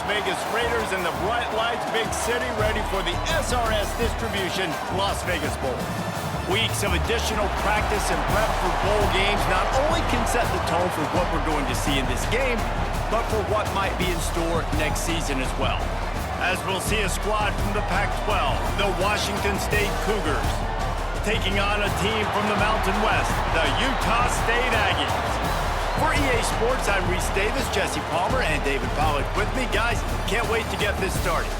Las Vegas Raiders in the bright lights, big city, ready for the SRS Distribution Las Vegas Bowl. Weeks of additional practice and prep for bowl games not only can set the tone for what we're going to see in this game, but for what might be in store next season as well. As we'll see a squad from the Pac-12, the Washington State Cougars, taking on a team from the Mountain West, the Utah State Aggies. For EA Sports, I'm Reese Davis, Jesse Palmer, and David Pollack with me. Guys, can't wait to get this started.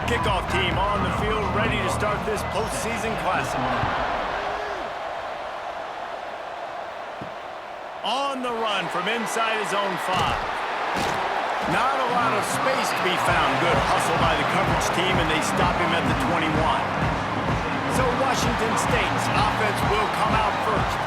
Kickoff team on the field, ready to start this postseason classic. On the run from inside his own 5. Not a lot of space to be found. Good hustle by the coverage team, and they stop him at the 21. So Washington State's offense will come out first.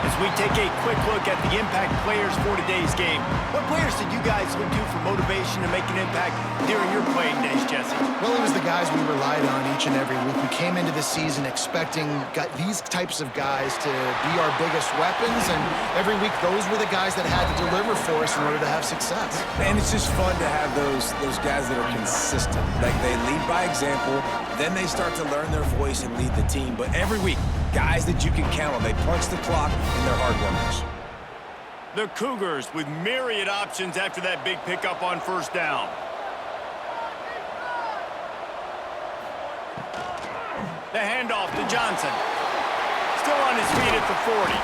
As we take a quick look at the impact players for today's game, what players did you guys look to for motivation to make an impact during your playing days, Jesse? Well, it was the guys we relied on each and every week. We came into the season expecting these types of guys to be our biggest weapons, and every week those were the guys that had to deliver for us in order to have success. And it's just fun to have those guys that are consistent. Like, they lead by example, then they start to learn their voice and lead the team. But every week, guys that you can count on. They punch the clock, and they're hard workers. The Cougars with myriad options after that big pickup on first down. The handoff to Johnson. Still on his feet at the 40.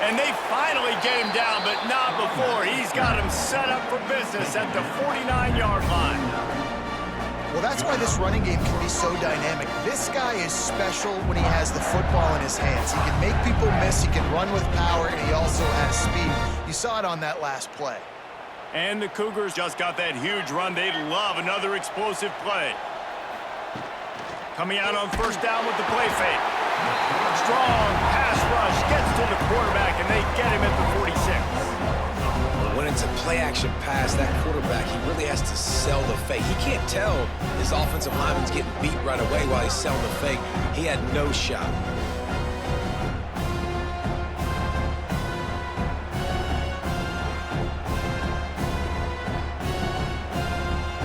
And they finally get him down, but not before. He's got him set up for business at the 49-yard line. Well, that's why this running game can be so dynamic. This guy is special when he has the football in his hands. He can make people miss, he can run with power, and he also has speed. You saw it on that last play. And the Cougars just got that huge run. They'd love another explosive play. Coming out on first down with the play fake. Strong pass rush, gets to the quarterback, and they get him at the 46. When it's a play-action pass, that quarterback, he really has to sell the fake. He can't tell his offensive lineman's getting beat right away while he's selling the fake. He had no shot.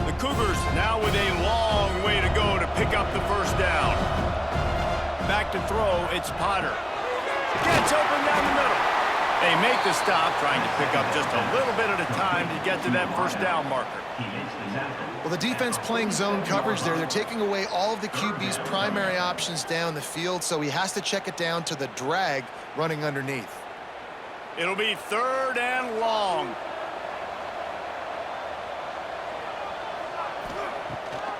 The Cougars now with a long way to go to pick up the first down. Back to throw, it's Potter. Gets open down the middle. They make the stop, trying to pick up just a little bit at a time to get to that first down marker. Well, the defense playing zone coverage there. They're taking away all of the QB's primary options down the field, so he has to check it down to the drag running underneath. It'll be 3rd and long.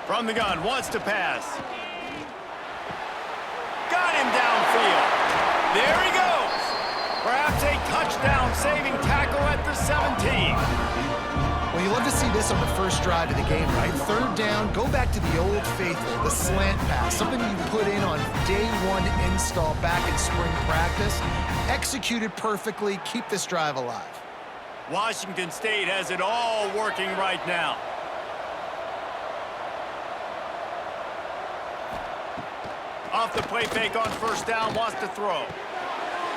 From the gun, wants to pass. Got him downfield. There he goes. Perhaps a touchdown-saving tackle at the 17. Well, you love to see this on the first drive of the game, right? 3rd down, go back to the old faithful, the slant pass, something you put in on day 1 install back in spring practice. Executed perfectly, keep this drive alive. Washington State has it all working right now. Off the play fake on first down, wants to throw.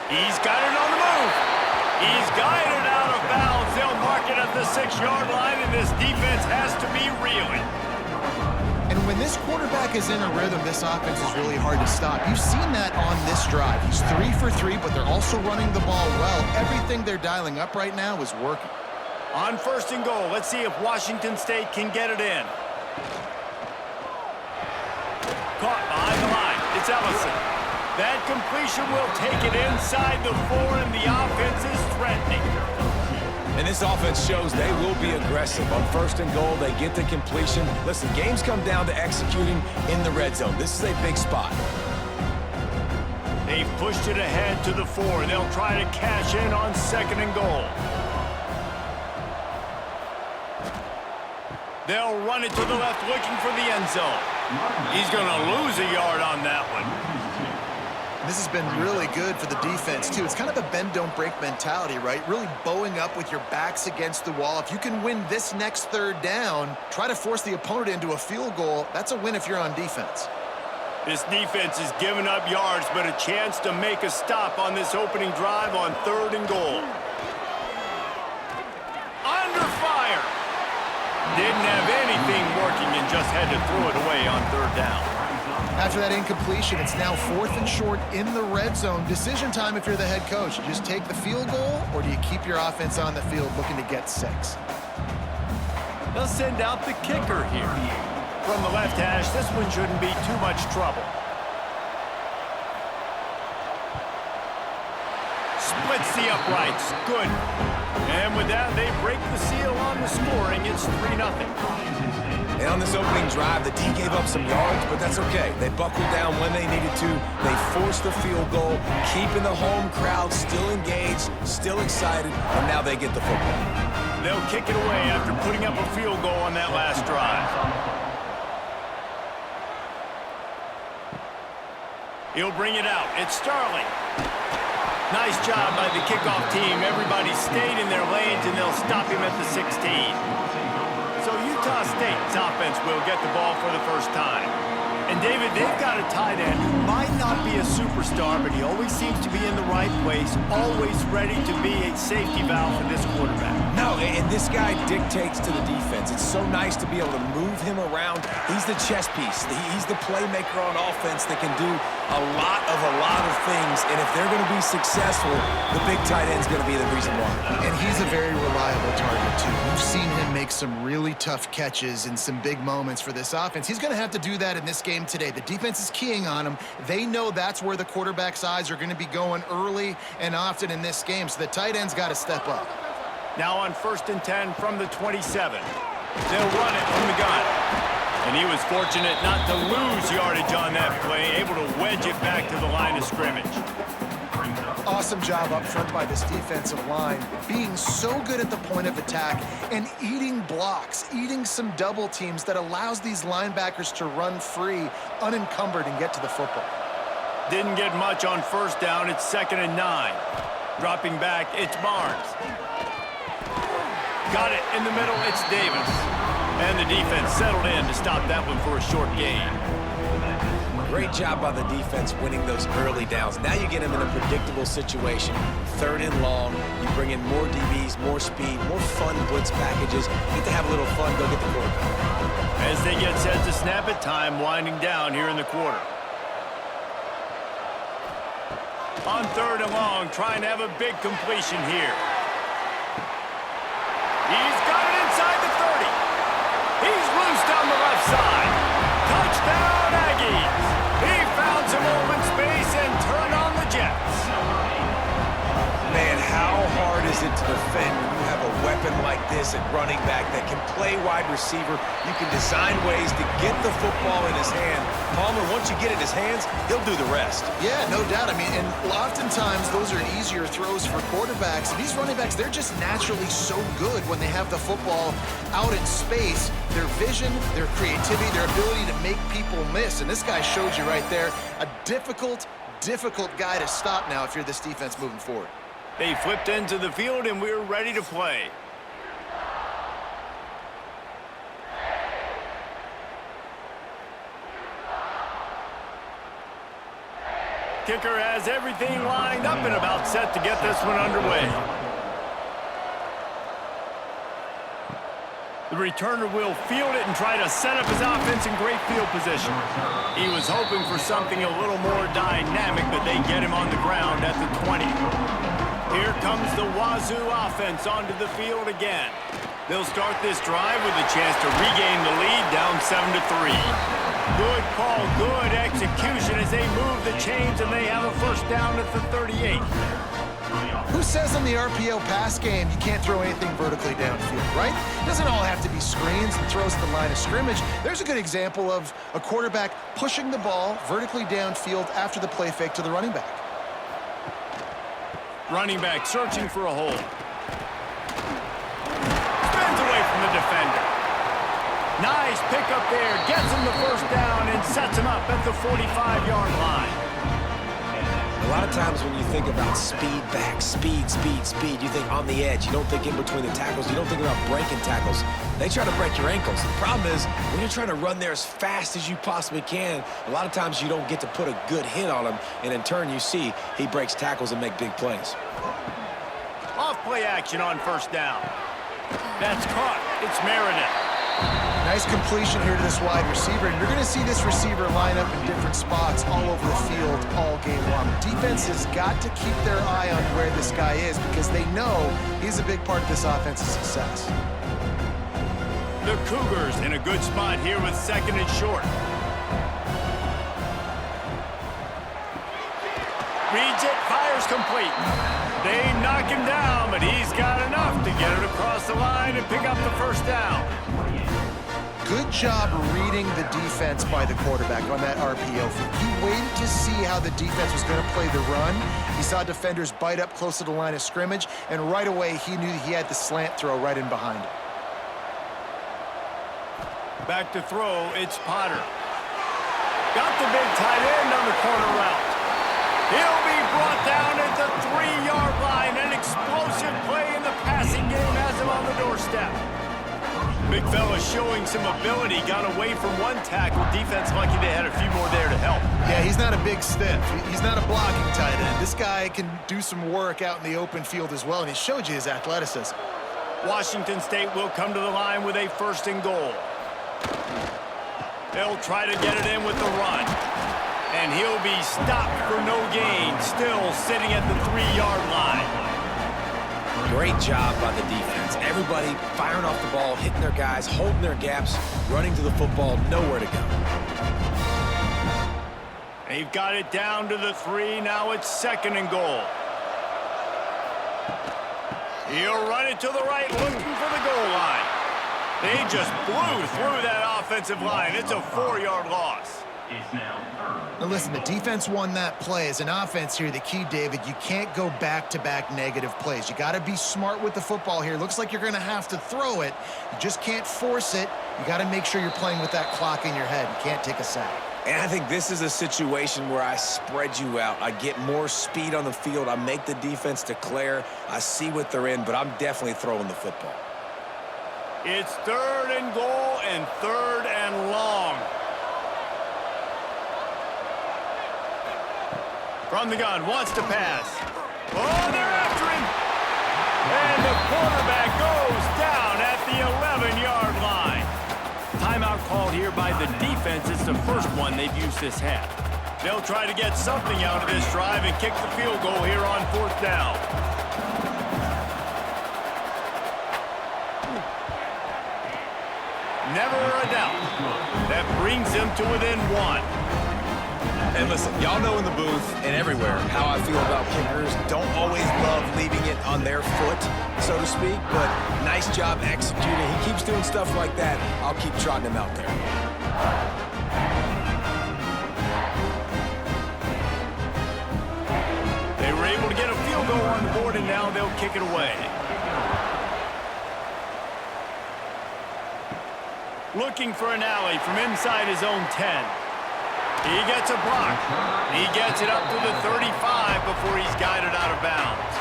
He's got it on the move. He's guided out of bounds. They'll mark it at the 6-yard line, and this defense has to be reeling. And when this quarterback is in a rhythm, this offense is really hard to stop. You've seen that on this drive. He's 3 for 3, but they're also running the ball well. Everything they're dialing up right now is working. On 1st and goal, let's see if Washington State can get it in. Caught behind the line. It's Ellison. That completion will take it inside the 4, and the offense is threatening. And this offense shows they will be aggressive. On 1st and goal, they get the completion. Listen, games come down to executing in the red zone. This is a big spot. They've pushed it ahead to the 4. They'll try to cash in on 2nd and goal. They'll run it to the left, looking for the end zone. He's going to lose a yard on that one. this has been really good for the defense, too. It's kind of a bend-don't-break mentality, right? Really bowing up with your backs against the wall. If you can win this next third down, try to force the opponent into a field goal. That's a win if you're on defense. This defense is giving up yards, but a chance to make a stop on this opening drive on 3rd and goal. Under fire. Didn't have anything working and just had to throw it away on 3rd down. After that incompletion, it's now 4th and short in the red zone. Decision time if you're the head coach. You just take the field goal, or do you keep your offense on the field looking to get 6? They'll send out the kicker here. From the left hash, this one shouldn't be too much trouble. Splits the uprights. Good. And with that, they break the seal on the scoring. It's 3-0. And on this opening drive, the D gave up some yards, but that's okay. They buckled down when they needed to. They forced the field goal, keeping the home crowd still engaged, still excited, and now they get the football. They'll kick it away after putting up a field goal on that last drive. He'll bring it out. It's Starling. Nice job by the kickoff team. Everybody stayed in their lanes, and they'll stop him at the 16. So Utah State's offense will get the ball for the first time. And, David, they've got a tight end who might not be a superstar, but he always seems to be in the right place, always ready to be a safety valve for this quarterback. No, and this guy dictates to the defense. It's so nice to be able to move him around. He's the chess piece. He's the playmaker on offense that can do a lot of things. And if they're going to be successful, the big tight end's going to be the reason why. And he's a very reliable target, too. We've seen him make some really tough catches in some big moments for this offense. He's going to have to do that in this game today. The defense is keying on him. They know that's where the quarterback's eyes are going to be going early and often in this game, so the tight end's got to step up. Now on 1st and 10 from the 27. They'll run it from the gun. And he was fortunate not to lose yardage on that play, able to wedge it back to the line of scrimmage. Awesome job up front by this defensive line, being so good at the point of attack and eating blocks, eating some double teams that allows these linebackers to run free, unencumbered, and get to the football. Didn't get much on 1st down. It's 2nd and 9. Dropping back, it's Barnes. Got it in the middle, it's Davis. And the defense settled in to stop that one for a short gain. Great job by the defense winning those early downs. Now you get them in a predictable situation. 3rd and long, you bring in more DBs, more speed, more fun blitz packages. You get to have a little fun, go get the quarterback. As they get set to snap it, time winding down here in the quarter. On 3rd and long, trying to have a big completion here. He's got it inside the 30. He's loose down the left side. Touchdown, Aggies. He found some open space and turned on the Jets. Man, how hard is it to defend when you have a weapon like this at running back that can play wide receiver? You can design ways to get the football in his hand. Palmer, once you get it in his hands, he'll do the rest. Yeah, no doubt. I mean, and oftentimes those are easier throws for quarterbacks. And these running backs, they're just naturally so good when they have the football out in space. Their vision, their creativity, their ability to make people miss. And this guy showed you right there, a difficult guy to stop now if you're this defense moving forward. They flipped into the field, and we're ready to play. Kicker has everything lined up and about set to get this one underway. The returner will field it and try to set up his offense in great field position. He was hoping for something a little more dynamic, but they get him on the ground at the 20. Here comes the Wazoo offense onto the field again. They'll start this drive with a chance to regain the lead, down 7-3. Good call, good execution as they move the chains, and they have a 1st down at the 38. Who says in the RPO pass game you can't throw anything vertically downfield, right? It doesn't all have to be screens and throws at the line of scrimmage. There's a good example of a quarterback pushing the ball vertically downfield after the play fake to the running back. Running back searching for a hole. Spins away from the defender. Nice pickup there. Gets him the 1st down and sets him up at the 45-yard line. A lot of times when you think about speed back, speed, you think on the edge. You don't think in between the tackles. You don't think about breaking tackles. They try to break your ankles. The problem is when you're trying to run there as fast as you possibly can, a lot of times you don't get to put a good hit on him, and in turn you see he breaks tackles and make big plays. Off play action on first down. That's caught. It's Meredith. Nice completion here to this wide receiver, and you're going to see this receiver line up in different spots all over the field all game long. Defense has got to keep their eye on where this guy is because they know he's a big part of this offense's success. The Cougars in a good spot here with second and short. Reads it, fires complete. They knock him down, but he's got enough to get it across the line and pick up the first down. Good job reading the defense by the quarterback on that RPO. He waited to see how the defense was going to play the run. He saw defenders bite up close to the line of scrimmage, and right away he knew he had the slant throw right in behind him. Back to throw, it's Potter. Got the big tight end on the corner route. He'll be brought down at the 3-yard line. An explosive play in the passing game has him on the doorstep. Big fella showing some ability. Got away from one tackle. Defense lucky they had a few more there to help. Yeah, he's not a big stiff. He's not a blocking tight end. This guy can do some work out in the open field as well, and he showed you his athleticism. Washington State will come to the line with a first and goal. They'll try to get it in with the run. And he'll be stopped for no gain, still sitting at the 3-yard line. Great job by the defense. Everybody firing off the ball, hitting their guys, holding their gaps, running to the football, nowhere to go. They've got it down to the 3. Now it's second and goal. He'll run it to the right, looking for the goal line. They just blew through that offensive line. It's a 4-yard loss. Now listen, the defense won that play. As an offense here, the key, David, you can't go back-to-back negative plays. You got to be smart with the football here. Looks like you're going to have to throw it. You just can't force it. You got to make sure you're playing with that clock in your head. You can't take a sack. And I think this is a situation where I spread you out. I get more speed on the field. I make the defense declare. I see what they're in, but I'm definitely throwing the football. It's third and goal and third and long. From the gun, wants to pass. Oh, they're after him. And the quarterback goes down at the 11-yard line. Timeout called here by the defense. It's the first one they've used this half. They'll try to get something out of this drive and kick the field goal here on fourth down. Never a doubt. That brings them to within 1. And listen, y'all know in the booth and everywhere how I feel about kickers. Don't always love leaving it on their foot, so to speak, but nice job executing. He keeps doing stuff like that. I'll keep trotting him out there. They were able to get a field goal on the board, and now they'll kick it away. Looking for an alley from inside his own 10. He gets a block. He gets it up to the 35 before he's guided out of bounds.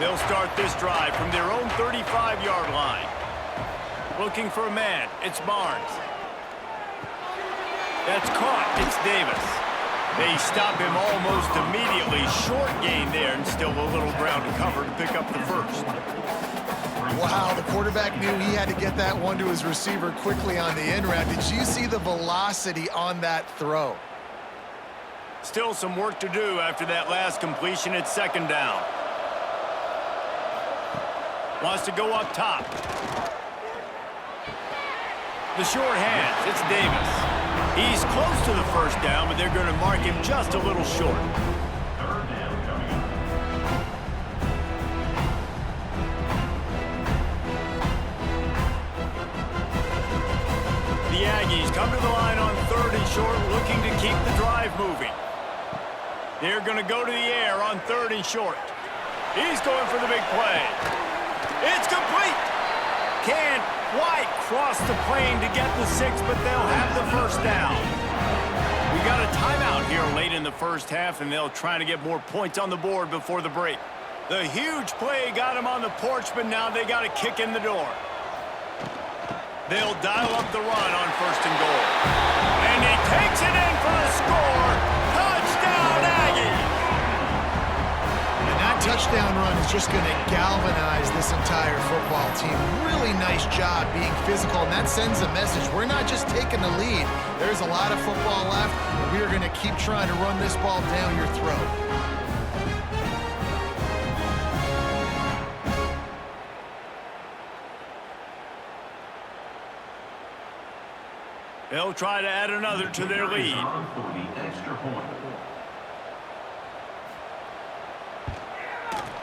They'll start this drive from their own 35-yard line. Looking for a man. It's Barnes. That's caught. It's Davis. They stop him almost immediately. Short gain there, and still a little ground to cover to pick up the first. Wow, the quarterback knew he had to get that one to his receiver quickly on the in route. Did you see the velocity on that throw? Still some work to do after that last completion. It's second down. Wants to go up top. The short hands, it's Davis. He's close to the first down, but they're going to mark him just a little short. The Aggies come to the line on third and short, looking to keep the drive moving. They're going to go to the air on third and short. He's going for the big play. It's complete. Can't quite cross the plane to get the 6, but they'll have the first down. We We've got a timeout here late in the first half, and they'll try to get more points on the board before the break. The huge play got him on the porch, but now they got a kick in the door. They'll dial up the run on 1st and goal. And he takes it in for a score. Touchdown, Aggies! And that touchdown run is just going to galvanize this entire football team. Really nice job being physical, and that sends a message. We're not just taking the lead. There's a lot of football left, and we are going to keep trying to run this ball down your throat. They'll try to add another to their lead.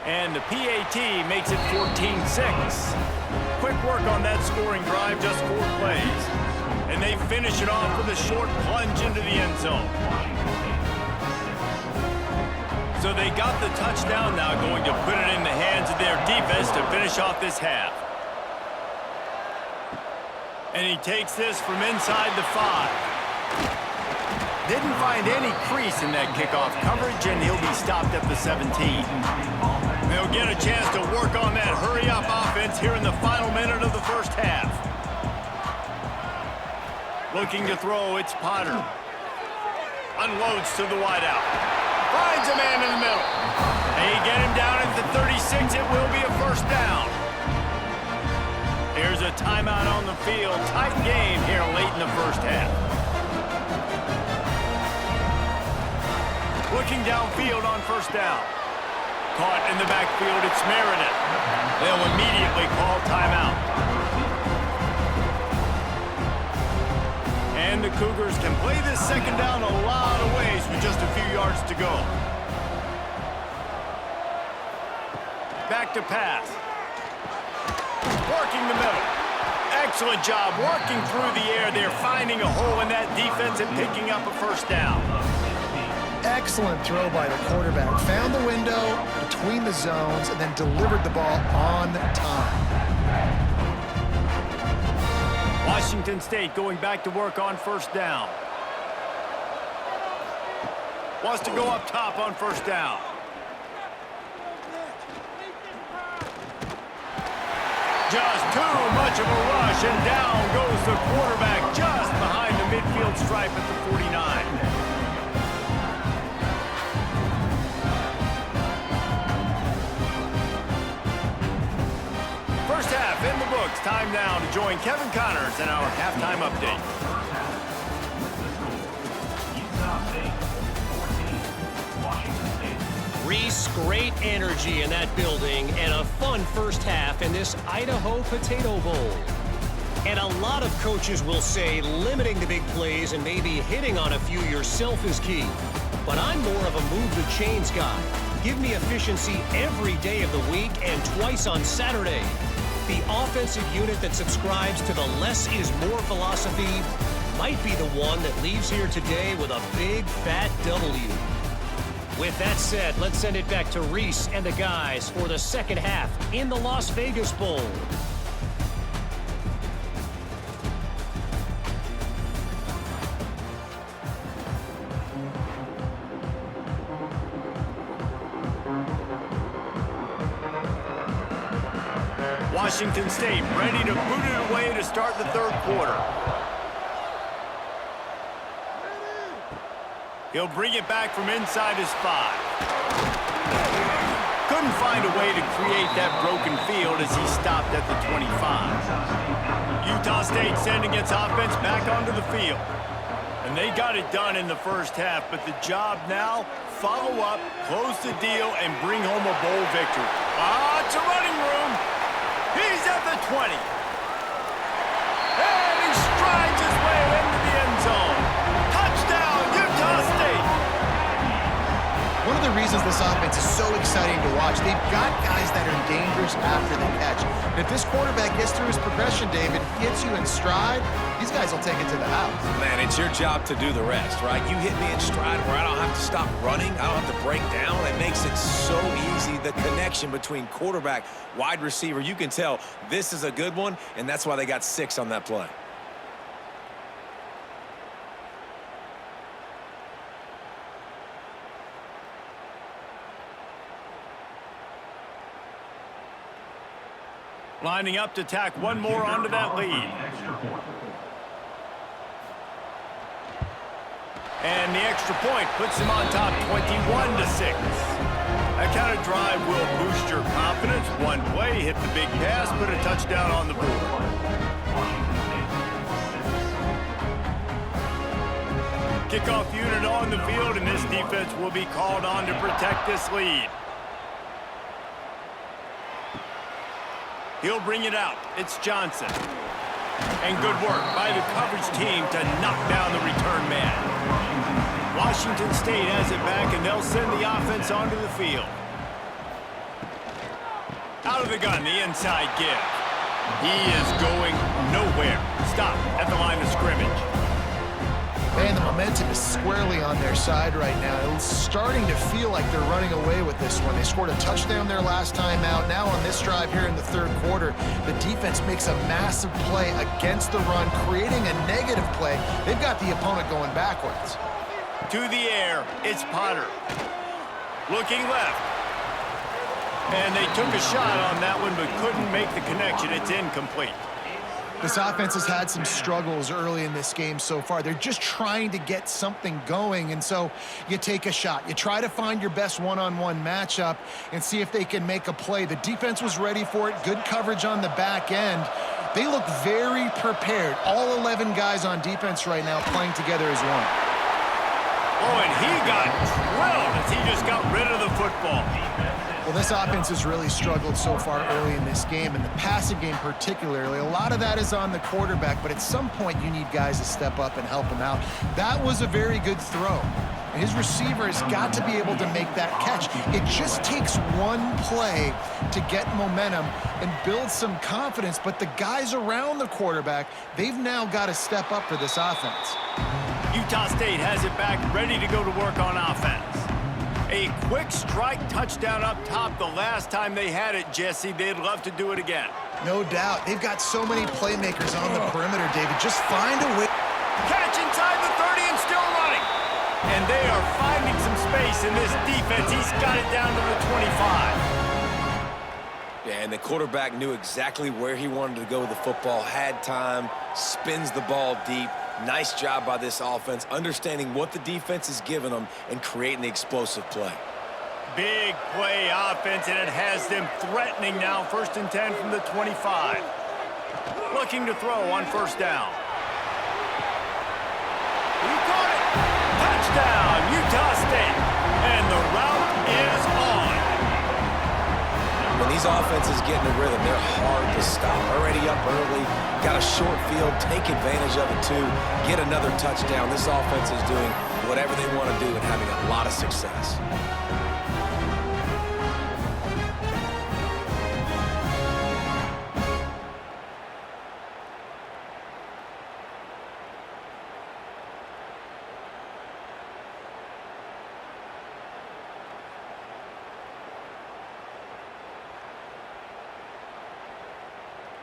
And the PAT makes it 14-6. Quick work on that scoring drive, just 4 plays. And they finish it off with a short plunge into the end zone. So they got the touchdown, now going to put it in the hands of their defense to finish off this half. And he takes this from inside the 5. Didn't find any crease in that kickoff coverage, and he'll be stopped at the 17. They'll get a chance to work on that hurry-up offense here in the final minute of the first half. Looking to throw, it's Potter. Unloads to the wideout. Finds a man in the middle. They get him down at the 36. It will be a first down. Here's a timeout on the field. Tight game here late in the first half. Looking downfield on 1st down. Caught in the backfield, it's Meredith. They'll immediately call timeout. And the Cougars can play this 2nd down a lot of ways with just a few yards to go. Back to pass. Working the middle. Excellent job working through the air. They're finding a hole in that defense and picking up a first down. Excellent throw by the quarterback. Found the window between the zones and then delivered the ball on time. Washington State going back to work on 1st down. Wants to go up top on 1st down. Just too much of a rush, and down goes the quarterback just behind the midfield stripe at the 49. First half in the books. Time now to join Kevin Connors in our halftime update. Reese, great energy in that building and a fun first half in this Idaho Potato Bowl. And a lot of coaches will say limiting the big plays and maybe hitting on a few yourself is key. But I'm more of a move the chains guy. Give me efficiency every day of the week and twice on Saturday. The offensive unit that subscribes to the less is more philosophy might be the one that leaves here today with a big fat W. With that said, let's send it back to Reese and the guys for the 2nd half in the Las Vegas Bowl. Washington State ready to boot it away to start the 3rd quarter. He'll bring it back from inside his 5. Couldn't find a way to create that broken field as he stopped at the 25. Utah State sending its offense back onto the field. And they got it done in the first half, but the job now, follow up, close the deal, and bring home a bowl victory. It's a running room. He's at the 20. And he strides his way into the end zone. Touchdown, Utah State. One of the reasons this offense is so exciting to watch, they've got guys that are dangerous after the catch. And if this quarterback gets through his progression, David, gets you in stride, these guys will take it to the house. Man, it's your job to do the rest, right? You hit me in stride where I don't have to stop running. I don't have to break down. It makes it so easy, the connection between quarterback, wide receiver. You can tell this is a good one, and that's why they got 6 on that play. Lining up to tack one more onto that lead. And the extra point puts him on top 21-6. That kind of drive will boost your confidence. One play, hit the big pass, put a touchdown on the board. Kickoff unit on the field, and this defense will be called on to protect this lead. He'll bring it out. It's Johnson. And good work by the coverage team to knock down the return man. Washington State has it back, and they'll send the offense onto the field. Out of the gun, the inside give. He is going nowhere. Stop at the line of scrimmage. Man, the momentum is squarely on their side right now. It's starting to feel like they're running away with this one. They scored a touchdown their last time out. Now on this drive here in the third quarter, the defense makes a massive play against the run, creating a negative play. They've got the opponent going backwards. To the air, it's Potter. Looking left. And they took a shot on that one, but couldn't make the connection. It's incomplete. This offense has had some struggles early in this game so far. They're just trying to get something going, and so you take a shot. You try to find your best one-on-one matchup and see if they can make a play. The defense was ready for it. Good coverage on the back end. They look very prepared. All 11 guys on defense right now playing together as one. Oh, and he got drilled as he just got rid of the football. Well, this offense has really struggled so far early in this game, and the passing game particularly. A lot of that is on the quarterback, but at some point you need guys to step up and help him out. That was a very good throw. And his receiver has got to be able to make that catch. It just takes one play to get momentum and build some confidence, but the guys around the quarterback, they've now got to step up for this offense. Utah State has it back, ready to go to work on offense. A quick strike touchdown up top the last time they had it, Jesse. They'd love to do it again. No doubt. They've got so many playmakers on the perimeter, David. Just find a way. Catch inside the 30 and still running. And they are finding some space in this defense. He's got it down to the 25. Yeah, and the quarterback knew exactly where he wanted to go with the football, had time, spins the ball deep. Nice job by this offense, understanding what the defense is giving them and creating the explosive play. Big play offense, and it has them threatening now. 1st and 10 from the 25. Looking to throw on first down. He caught it. Touchdown, Utah State. And the route is on. When these offenses get in the rhythm, they're hard to stop. Already up early, got a short field, take advantage of it too, get another touchdown. This offense is doing whatever they want to do and having a lot of success.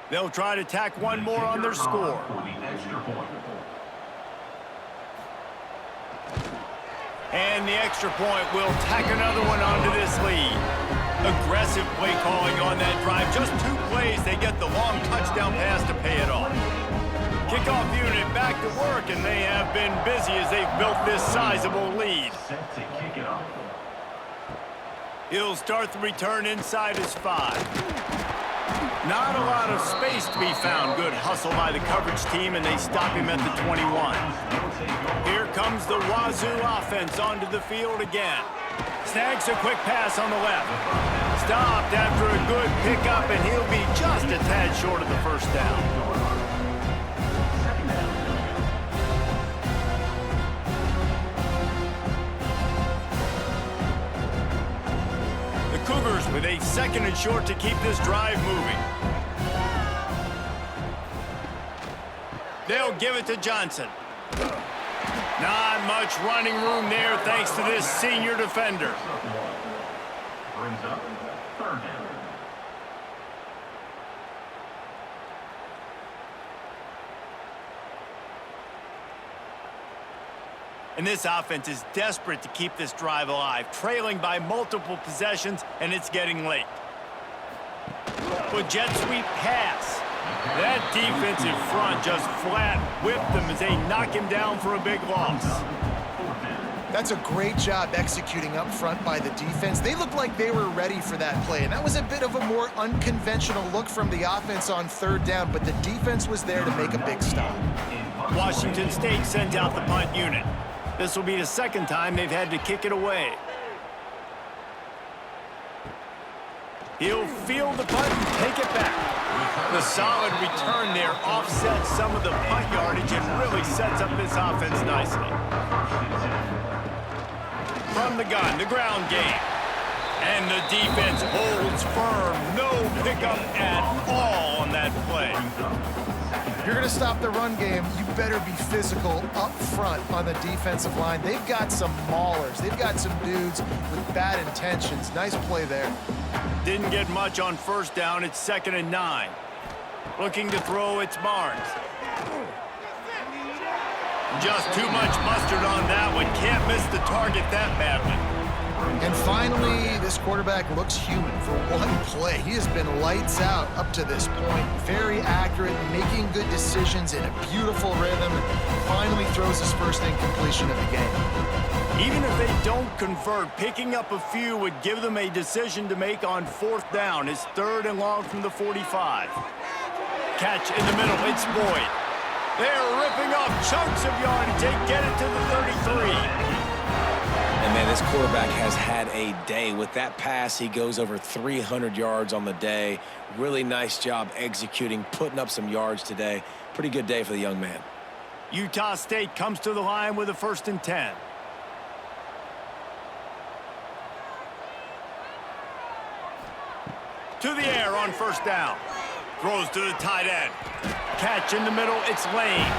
They'll try to tack one more on their score. And the extra point will tack another one onto this lead. Aggressive play calling on that drive. Just 2 plays, they get the long touchdown pass to pay it off. Kickoff unit back to work, and they have been busy as they've built this sizable lead. He'll start the return inside his 5. Not a lot of space to be found. Good hustle by the coverage team, and they stop him at the 21. Here comes the Wazoo offense onto the field again. Snags a quick pass on the left. Stopped after a good pickup, and he'll be just a tad short of the first down. Cougars with a 2nd and short to keep this drive moving. They'll give it to Johnson. Not much running room there thanks to this senior defender. Brings up 3rd down. And this offense is desperate to keep this drive alive, trailing by multiple possessions, and it's getting late. With jet sweep pass. That defensive front just flat whipped them as they knock him down for a big loss. That's a great job executing up front by the defense. They looked like they were ready for that play, and that was a bit of a more unconventional look from the offense on third down, but the defense was there to make a big stop. Washington State sent out the punt unit. This will be the second time they've had to kick it away. He'll field the punt and take it back. The solid return there offsets some of the punt yardage and really sets up this offense nicely. From the gun, the ground game. And the defense holds firm. No pickup at all on that play. If you're going to stop the run game, you better be physical up front on the defensive line. They've got some maulers. They've got some dudes with bad intentions. Nice play there. Didn't get much on first down. It's 2nd and 9. Looking to throw, it's Barnes. Just too much mustard on that one. Can't miss the target that badly. And finally, this quarterback looks human for one play. He has been lights out up to this point. Very accurate, making good decisions in a beautiful rhythm, and finally throws his first incompletion of the game. Even if they don't convert, picking up a few would give them a decision to make on 4th down. It's 3rd and long from the 45. Catch in the middle, it's Boyd. They're ripping off chunks of yardage. They get it to the 33. And, man, this quarterback has had a day. With that pass, he goes over 300 yards on the day. Really nice job executing, putting up some yards today. Pretty good day for the young man. Utah State comes to the line with a 1st and 10. To the air on 1st down. Throws to the tight end. Catch in the middle, it's Lane.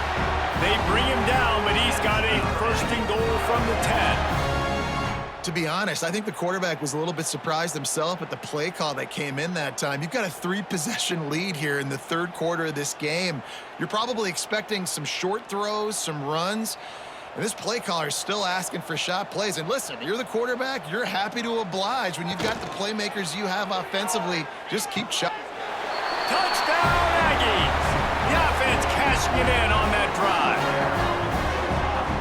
They bring him down, but he's got a 1st and goal from the 10. To be honest, I think the quarterback was a little bit surprised himself at the play call that came in that time. You've got a 3-possession lead here in the 3rd quarter of this game. You're probably expecting some short throws, some runs. And this play caller is still asking for shot plays. And listen, you're the quarterback. You're happy to oblige when you've got the playmakers you have offensively. Just keep shot. Touchdown, Aggies! The offense cashing it in on that drive.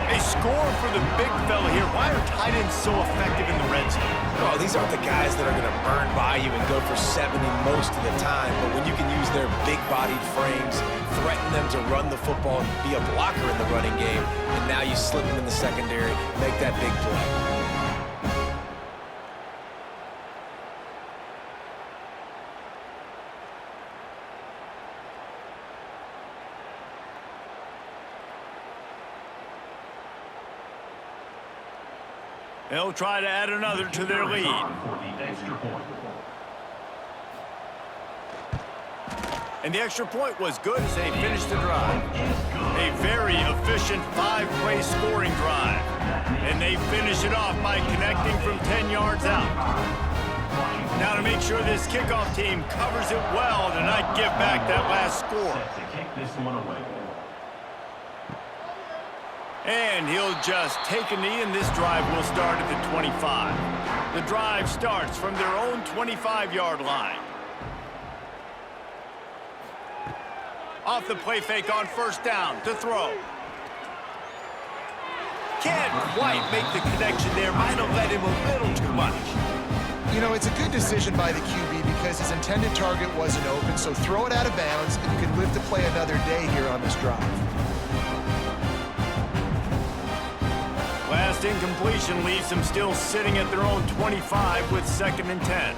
A score for the big fella here. Why are tight ends so effective in the red zone? Oh, these aren't the guys that are going to burn by you and go for 70 most of the time. But when you can use their big-bodied frames, threaten them to run the football and be a blocker in the running game, and now you slip them in the secondary, make that big play. They'll try to add another to their lead. And the extra point was good as they finished the drive. A very efficient 5-play scoring drive. And they finish it off by connecting from 10 yards out. Now to make sure this kickoff team covers it well to not give back that last score. And he'll just take a knee, and this drive will start at the 25. The drive starts from their own 25-yard line. Off the play fake on 1st down to throw. Can't quite make the connection there. Might have led him a little too much. You know, it's a good decision by the QB because his intended target wasn't open, so throw it out of bounds, and you can live to play another day here on this drive. Last incompletion leaves them still sitting at their own 25 with 2nd and 10.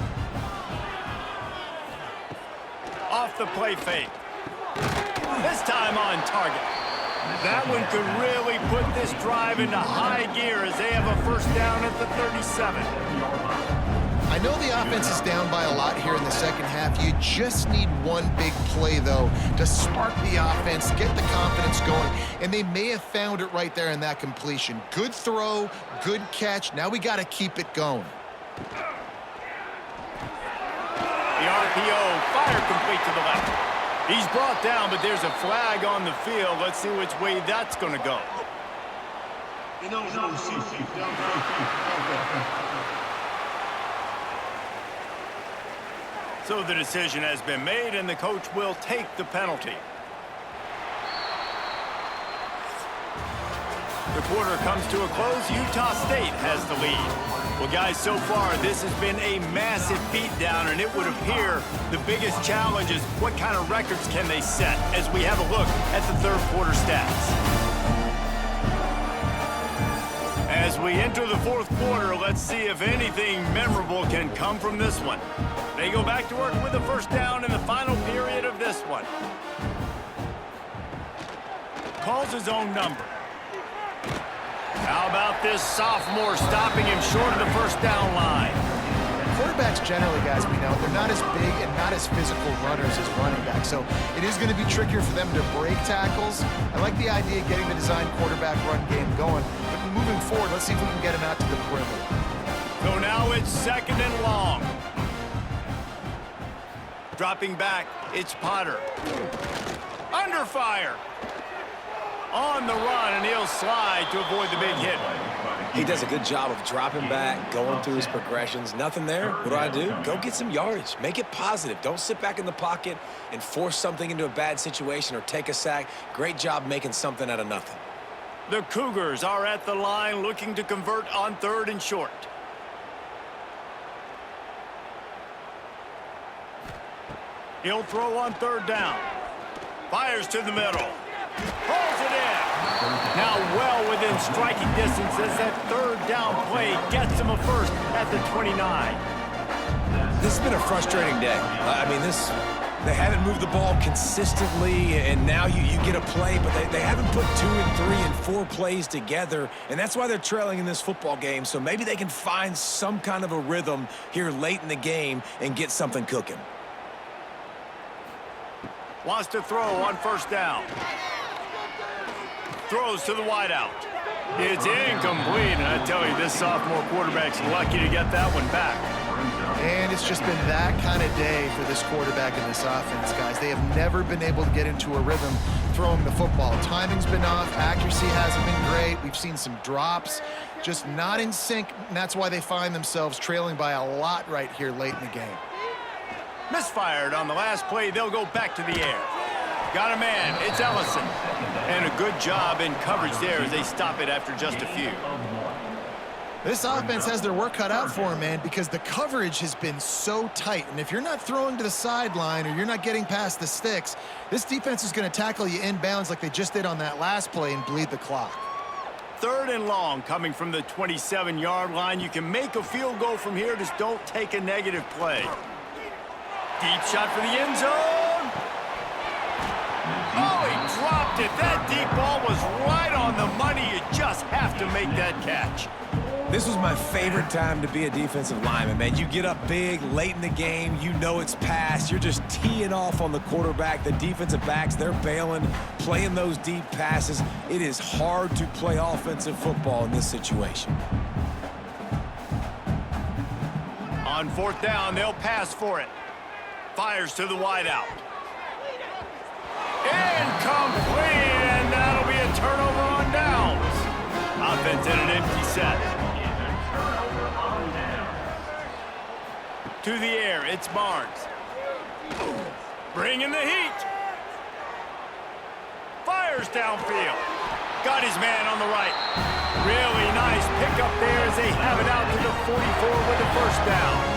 Off the play fake. This time on target. That one could really put this drive into high gear as they have a 1st down at the 37. I know the offense is down by a lot here in the second half. You just need one big play, though, to spark the offense, get the confidence going, and they may have found it right there in that completion. Good throw, good catch. Now we got to keep it going. The RPO, fire complete to the left. He's brought down, but there's a flag on the field. Let's see which way that's going to go. So the decision has been made, and the coach will take the penalty. The quarter comes to a close. Utah State has the lead. Well, guys, so far, this has been a massive beatdown, and it would appear the biggest challenge is what kind of records can they set as we have a look at the third quarter stats. As we enter the fourth quarter, let's see if anything memorable can come from this one. They go back to work with a first down in the final period of this one. Calls his own number. How about this sophomore stopping him short of the first down line? Quarterbacks generally, guys, we know, they're not as big and not as physical runners as running backs, so it is going to be trickier for them to break tackles. I like the idea of getting the design quarterback run game going, but moving forward, let's see if we can get him out to the perimeter. So now it's second and long. Dropping back, it's Potter. Under fire. On the run, and he'll slide to avoid the big hit. He does a good job of dropping back, going through his progressions. Nothing there. What do? Go get some yardage. Make it positive. Don't sit back in the pocket and force something into a bad situation or take a sack. Great job making something out of nothing. The Cougars are at the line looking to convert on third and short. He'll throw on third down. Fires to the middle. Pulls it in. Now well within striking distance as that third down play gets him a first at the 29. This has been a frustrating day. They haven't moved the ball consistently, and now you get a play, but they haven't put 2 and 3 and 4 plays together, and that's why they're trailing in this football game. So maybe they can find some kind of a rhythm here late in the game and get something cooking. Wants to throw on first down. Throws to the wideout. It's incomplete, and I tell you, this sophomore quarterback's lucky to get that one back. And it's just been that kind of day for this quarterback in this offense, guys. They have never been able to get into a rhythm throwing the football. Timing's been off. Accuracy hasn't been great. We've seen some drops, just not in sync, and that's why they find themselves trailing by a lot right here late in the game. Misfired on the last play. They'll go back to the air. Got a man. It's Ellison. And a good job in coverage there as they stop it after just a few. This offense has their work cut out for them, man, because the coverage has been so tight. And if you're not throwing to the sideline or you're not getting past the sticks, this defense is going to tackle you inbounds like they just did on that last play and bleed the clock. Third and long coming from the 27-yard line. You can make a field goal from here. Just don't take a negative play. Deep shot for the end zone. Oh, he dropped it. That deep ball was right on the money. You just have to make that catch. This was my favorite time to be a defensive lineman, man. You get up big late in the game. You know it's past. You're just teeing off on the quarterback. The defensive backs, they're bailing, playing those deep passes. It is hard to play offensive football in this situation. On fourth down, they'll pass for it. Fires to the wideout. Incomplete, and that'll be a turnover on downs. Offense in an empty set. To the air, it's Barnes. Bringing the heat. Fires downfield. Got his man on the right. Really nice pickup there as they have it out to the 44 with the first down.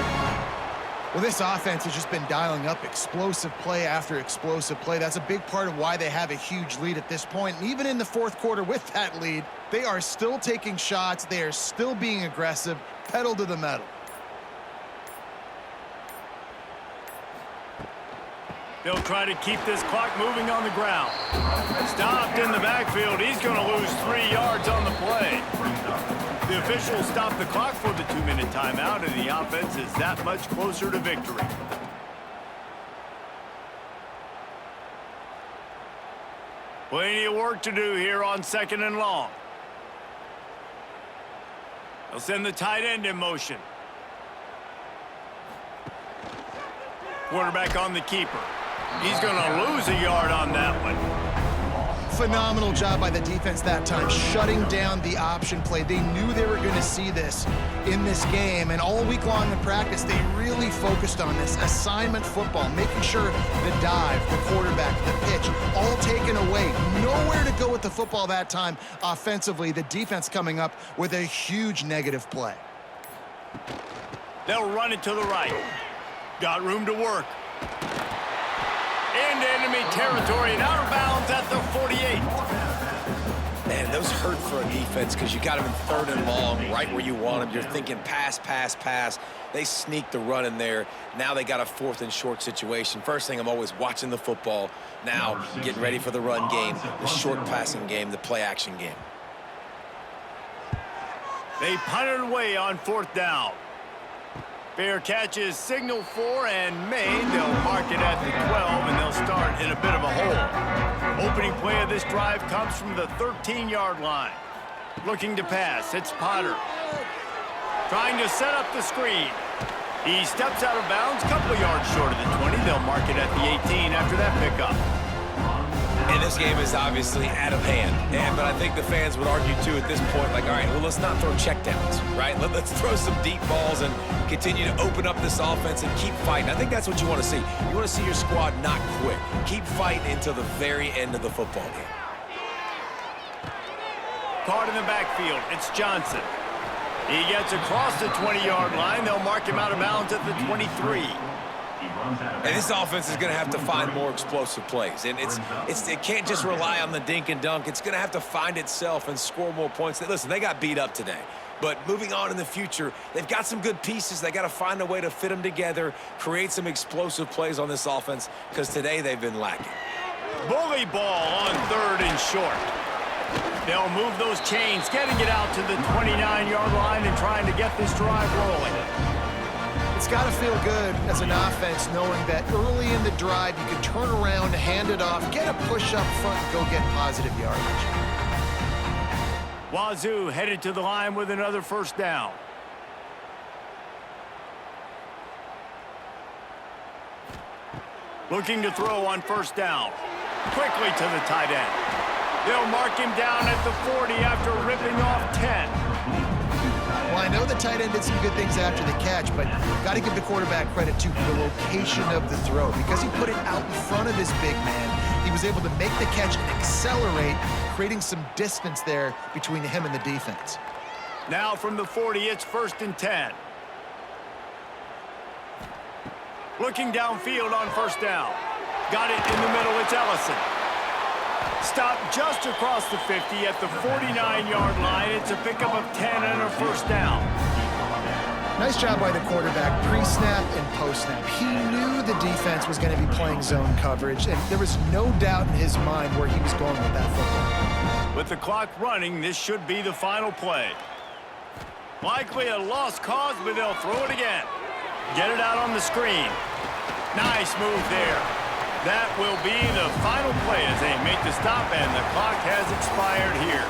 Well, this offense has just been dialing up explosive play after explosive play. That's a big part of why they have a huge lead at this point. And even in the fourth quarter with that lead, they are still taking shots. They are still being aggressive, pedal to the metal. They'll try to keep this clock moving on the ground. Stopped in the backfield. He's going to lose 3 yards on the play. The officials stop the clock for the 2-minute timeout, and the offense is that much closer to victory. Plenty of work to do here on second and long. They'll send the tight end in motion. Quarterback on the keeper. He's going to lose a yard on that one. Phenomenal job by the defense that time, shutting down the option play. They knew they were going to see this in this game, and all week long in practice, they really focused on this assignment football, making sure the dive, the quarterback, the pitch, all taken away. Nowhere to go with the football that time offensively. The defense coming up with a huge negative play. They'll run it to the right. Got room to work. Into enemy territory and out of bounds at the 48. Man, those hurt for a defense because you got them in 3rd and long, right where you want them. You're thinking pass, pass, pass. They sneaked the run in there. Now they got a 4th and short situation. First thing, I'm always watching the football. Now getting ready for the run game, the short passing game, the play action game. They punted away on 4th down. Fair catch is signaled for and made. They'll mark it at the 12, and they'll start in a bit of a hole. Opening play of this drive comes from the 13-yard line. Looking to pass, it's Potter. Trying to set up the screen. He steps out of bounds, couple yards short of the 20. They'll mark it at the 18 after that pickup. And this game is obviously out of hand. But I think the fans would argue, too, at this point, like, all right, well, let's not throw checkdowns, right? Let's throw some deep balls and continue to open up this offense and keep fighting. I think that's what you want to see. You want to see your squad not quit. Keep fighting until the very end of the football game. Caught in the backfield, it's Johnson. He gets across the 20-yard line. They'll mark him out of bounds at the 23. And this offense is going to have to find more explosive plays. And it can't just rely on the dink and dunk. It's going to have to find itself and score more points. Listen, they got beat up today. But moving on in the future, they've got some good pieces. They got to find a way to fit them together, create some explosive plays on this offense, because today they've been lacking. Bully ball on 3rd and short. They'll move those chains, getting it out to the 29-yard line and trying to get this drive rolling. It's got to feel good as an offense knowing that early in the drive you can turn around, hand it off, get a push up front, and go get positive yardage. Wazoo headed to the line with another 1st down. Looking to throw on 1st down. Quickly to the tight end. They'll mark him down at the 40 after ripping off 10. Well, I know the tight end did some good things after the catch, but got to give the quarterback credit to the location of the throw. Because he put it out in front of his big man, he was able to make the catch and accelerate, creating some distance there between him and the defense. Now from the 40, it's 1st and 10. Looking downfield on 1st down. Got it in the middle, it's Ellison. Stopped just across the 50 at the 49-yard line. It's a pickup of 10 and a 1st down. Nice job by the quarterback, pre-snap and post-snap. He knew the defense was going to be playing zone coverage, and there was no doubt in his mind where he was going with that football. With the clock running, this should be the final play. Likely a lost cause, but they'll throw it again. Get it out on the screen. Nice move there. That will be the final play as they make the stop, and the clock has expired here.